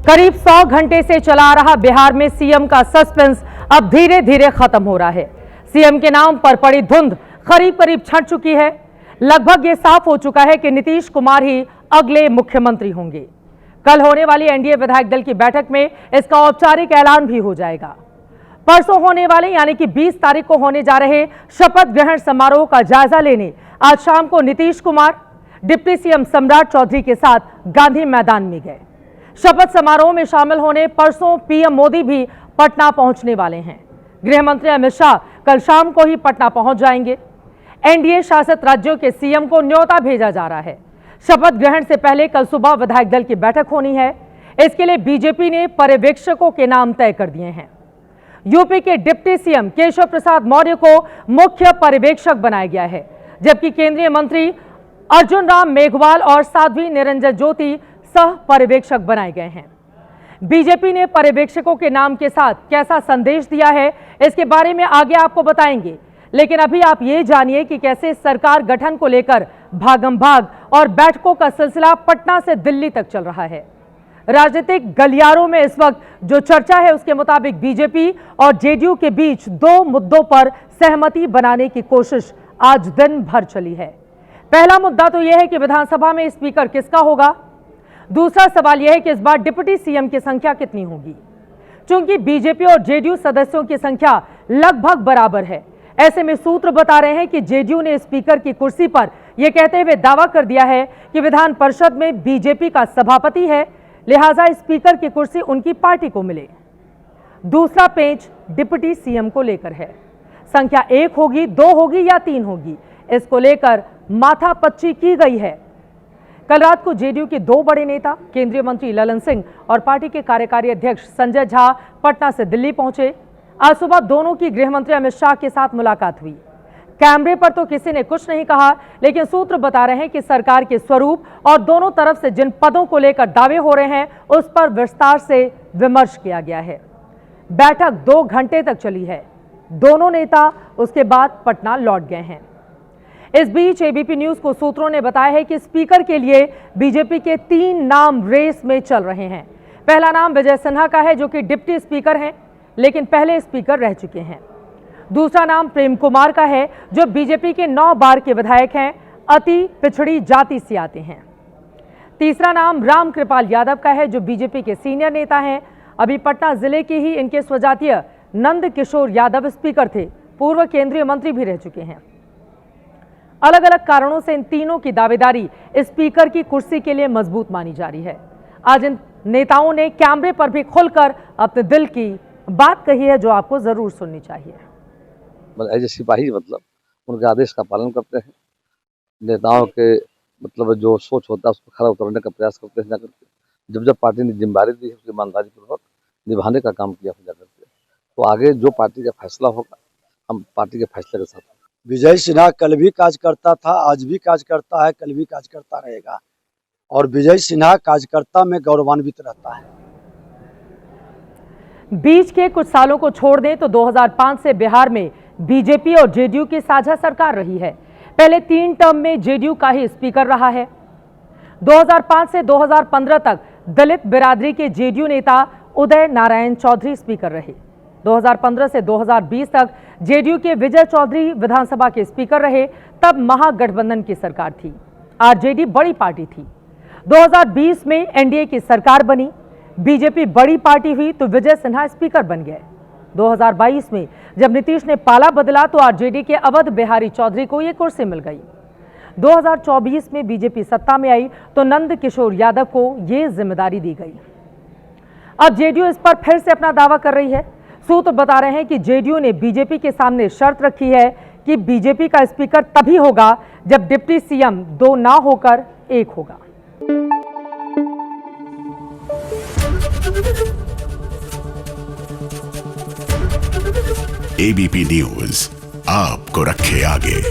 करीब 100 घंटे से चला आ रहा बिहार में सीएम का सस्पेंस अब धीरे धीरे खत्म हो रहा है। सीएम के नाम पर पड़ी धुंध करीब करीब छंट चुकी है। लगभग ये साफ हो चुका है कि नीतीश कुमार ही अगले मुख्यमंत्री होंगे। कल होने वाली एनडीए विधायक दल की बैठक में इसका औपचारिक ऐलान भी हो जाएगा। परसों होने वाले यानी कि 20 तारीख को होने जा रहे शपथ ग्रहण समारोह का जायजा लेने आज शाम को नीतीश कुमार डिप्टी सीएम सम्राट चौधरी के साथ गांधी मैदान में गए। शपथ समारोह में शामिल होने परसों पीएम मोदी भी पटना पहुंचने वाले हैं। गृह मंत्री अमित शाह कल शाम को ही पटना पहुंच जाएंगे। एनडीए शासित राज्यों के सीएम को न्योता भेजा जा रहा है। शपथ ग्रहण से पहले कल सुबह विधायक दल की बैठक होनी है। इसके लिए बीजेपी ने पर्यवेक्षकों के नाम तय कर दिए हैं। यूपी के डिप्टी सीएम केशव प्रसाद मौर्य को मुख्य पर्यवेक्षक बनाया गया है, जबकि केंद्रीय मंत्री अर्जुन राम मेघवाल और साध्वी निरंजन ज्योति सह पर्यवेक्षक बनाए गए हैं। बीजेपी ने पर्यवेक्षकों के नाम के साथ कैसा संदेश दिया है, इसके बारे में आगे आपको बताएंगे। लेकिन अभी आप ये जानिए कि कैसे सरकार गठन को लेकर भागम भाग और बैठकों का सिलसिला पटना से दिल्ली तक चल रहा है। राजनीतिक गलियारों में इस वक्त जो चर्चा है उसके मुताबिक बीजेपी और जेडीयू के बीच दो मुद्दों पर सहमति बनाने की कोशिश आज दिन भर चली है। पहला मुद्दा तो यह है कि विधानसभा में स्पीकर किसका होगा। दूसरा सवाल यह है कि इस बार डिप्टी सीएम की संख्या कितनी होगी। चूंकि बीजेपी और जेडीयू सदस्यों की संख्या लगभग बराबर है, ऐसे में सूत्र बता रहे हैं कि जेडीयू ने स्पीकर की कुर्सी पर यह कहते हुए दावा कर दिया है कि विधान परिषद में बीजेपी का सभापति है, लिहाजा स्पीकर की कुर्सी उनकी पार्टी को मिले। दूसरा पेंच डिप्टी सीएम को लेकर है। संख्या 1 होगी, 2 होगी या 3 होगी, इसको लेकर माथापच्ची की गई है। कल रात को जेडीयू के 2 बड़े नेता केंद्रीय मंत्री ललन सिंह और पार्टी के कार्यकारी अध्यक्ष संजय झा पटना से दिल्ली पहुंचे। आज सुबह दोनों की गृह मंत्री अमित शाह के साथ मुलाकात हुई। कैमरे पर तो किसी ने कुछ नहीं कहा, लेकिन सूत्र बता रहे हैं कि सरकार के स्वरूप और दोनों तरफ से जिन पदों को लेकर दावे हो रहे हैं उस पर विस्तार से विमर्श किया गया है। बैठक 2 घंटे तक चली है। दोनों नेता उसके बाद पटना लौट गए हैं। इस बीच एबीपी न्यूज को सूत्रों ने बताया है कि स्पीकर के लिए बीजेपी के 3 नाम रेस में चल रहे हैं। पहला नाम विजय सिन्हा का है, जो कि डिप्टी स्पीकर हैं, लेकिन पहले स्पीकर रह चुके हैं। दूसरा नाम प्रेम कुमार का है, जो बीजेपी के 9 बार के विधायक हैं, अति पिछड़ी जाति से आते हैं। तीसरा नाम राम कृपाल यादव का है, जो बीजेपी के सीनियर नेता हैं। अभी पटना जिले के ही इनके स्वजातीय नंद किशोर यादव स्पीकर थे, पूर्व केंद्रीय मंत्री भी रह चुके हैं। अलग अलग कारणों से इन तीनों की दावेदारी स्पीकर की कुर्सी के लिए मजबूत मानी जा रही है। आज इन नेताओं ने कैमरे पर भी खुलकर अपने दिल की बात कही है, जो आपको जरूर सुननी चाहिए। एज सिपाही उनके आदेश का पालन करते हैं। नेताओं के जो सोच होता है उसको खरा उतरने का प्रयास करते हैं जाकर के। जब जब पार्टी ने जिम्मेदारी दी है उसकी ईमानदारी पूर्वक निभाने का काम किया हो जाकर के। तो आगे जो पार्टी का फैसला होगा हम पार्टी के फैसले के साथ। विजय सिन्हा कल भी कार्यकर्ता था, आज भी कार्यकर्ता है, कल भी कार्यकर्ता रहेगा और विजय सिन्हा कार्यकर्ता में गौरवान्वित रहता है। बीच के कुछ सालों को छोड़ दें तो 2005 से बिहार में बीजेपी और जेडीयू की साझा सरकार रही है। पहले 3 टर्म में जेडीयू का ही स्पीकर रहा है। 2005 से 2015 तक दलित बिरादरी के जेडीयू नेता उदय नारायण चौधरी स्पीकर रहे। 2015 से 2020 तक जेडीयू के विजय चौधरी विधानसभा के स्पीकर रहे। तब महागठबंधन की सरकार थी, आरजेडी बड़ी पार्टी थी। 2020 में एनडीए की सरकार बनी, बीजेपी बड़ी पार्टी हुई तो विजय सिन्हा स्पीकर बन गए। 2022 में जब नीतीश ने पाला बदला तो आरजेडी के अवध बिहारी चौधरी को यह कुर्सी मिल गई। 2024 में बीजेपी सत्ता में आई तो नंद किशोर यादव को यह जिम्मेदारी दी गई। अब जेडीयू इस पर फिर से अपना दावा कर रही है। सूत्र बता रहे हैं कि जेडीयू ने बीजेपी के सामने शर्त रखी है कि बीजेपी का स्पीकर तभी होगा जब डिप्टी सीएम 2 ना होकर 1 होगा। एबीपी न्यूज आपको रखे आगे।